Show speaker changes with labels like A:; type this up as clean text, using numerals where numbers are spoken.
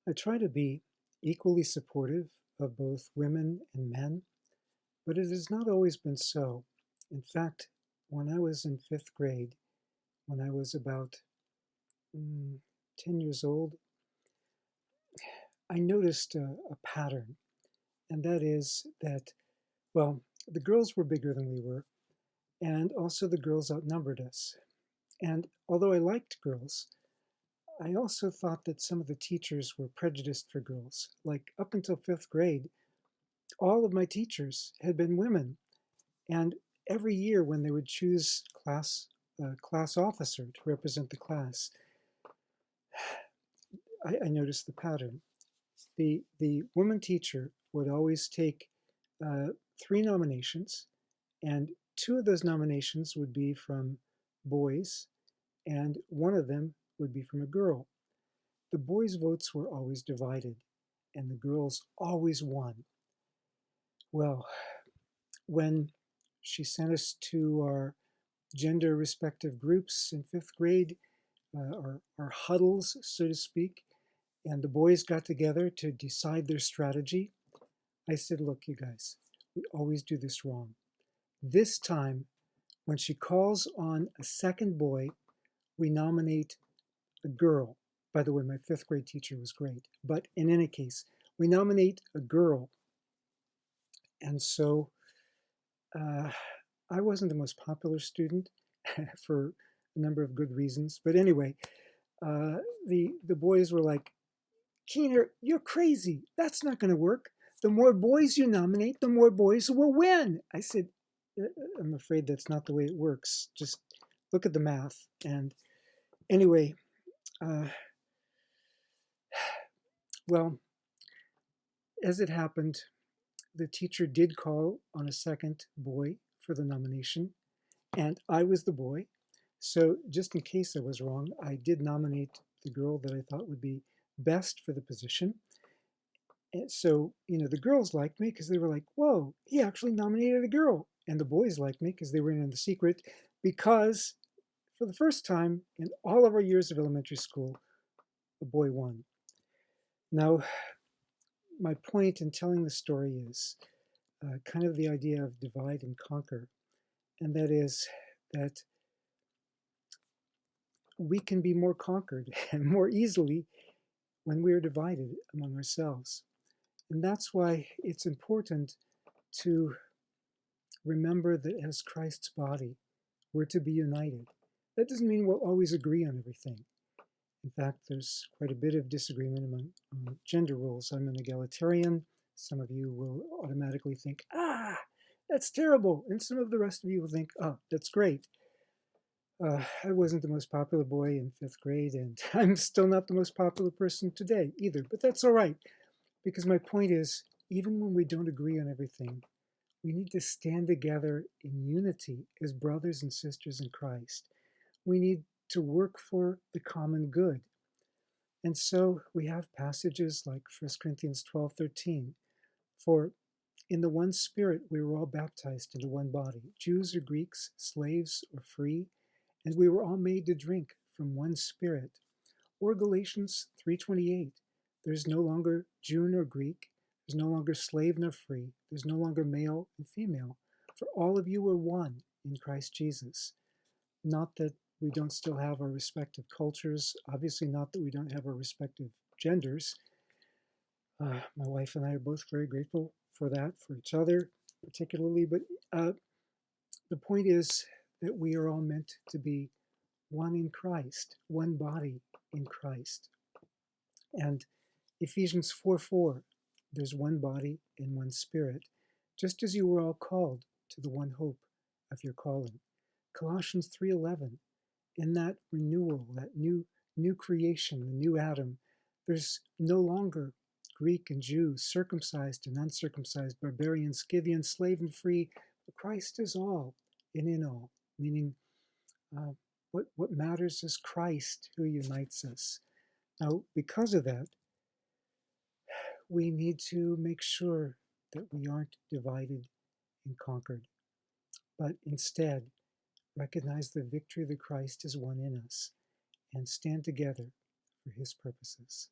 A: I try to be equally supportive of both women and men, but it has not always been so. In fact, when I was in fifth grade, when I was about 10 years old, I noticed a pattern, and that is that, well, the girls were bigger than we were, and also the girls outnumbered us. And although I liked girls, I also thought that some of the teachers were prejudiced for girls. Like up until fifth grade, all of my teachers had been women. And every year when they would choose class officer to represent the class, I noticed the pattern. The woman teacher would always take uh, three nominations, and two of those nominations would be from boys, and one of them would be from a girl. The boys' votes were always divided, and the girls always won. Well, when she sent us to our gender respective groups in fifth grade, our huddles, so to speak, and the boys got together to decide their strategy, I said, look, you guys, we always do this wrong. This time, when she calls on a second boy, we nominate a girl. By the way, my fifth grade teacher was great. But in any case, we nominate a girl. And so uh, I wasn't the most popular student for a number of good reasons. But anyway, uh, the boys were like, Keener, you're crazy. That's not going to work. The more boys you nominate, the more boys will win. I said, I'm afraid that's not the way it works. Just look at the math. And anyway, uh, well, as it happened, the teacher did call on a second boy for the nomination, and I was the boy. So just in case I was wrong, I did nominate the girl that I thought would be best for the position. And so, the girls liked me because they were like, whoa, he actually nominated a girl. And the boys liked me because they were in the secret, because for the first time in all of our years of elementary school, a boy won. Now, my point in telling the story is kind of the idea of divide and conquer. And that is that we can be more conquered and more easily when we are divided among ourselves. And that's why it's important to remember that as Christ's body, we're to be united. That doesn't mean we'll always agree on everything. In fact, there's quite a bit of disagreement among gender roles. I'm an egalitarian. Some of you will automatically think, that's terrible. And some of the rest of you will think, oh, that's great. I wasn't the most popular boy in fifth grade, and I'm still not the most popular person today either. But that's all right, because my point is, even when we don't agree on everything, we need to stand together in unity as brothers and sisters in Christ. We need to work for the common good. And so we have passages like 1 Corinthians 12:13. For in the one Spirit we were all baptized into one body, Jews or Greeks, slaves or free, and we were all made to drink from one Spirit. Or Galatians 3:28. There's no longer Jew nor Greek, there's no longer slave nor free, there's no longer male and female, for all of you are one in Christ Jesus. Not that we don't still have our respective cultures, obviously not that we don't have our respective genders. My wife and I are both very grateful for that, for each other particularly, but the point is that we are all meant to be one in Christ, one body in Christ. And Ephesians 4:4, there's one body and one Spirit, just as you were all called to the one hope of your calling. Colossians 3:11, in that renewal, that new creation, the new Adam, there's no longer Greek and Jew, circumcised and uncircumcised, barbarian, Scythian, slave and free, but Christ is all and in all, meaning what matters is Christ who unites us. Now, because of that, we need to make sure that we aren't divided and conquered, but instead recognize the victory that Christ has won in us and stand together for his purposes.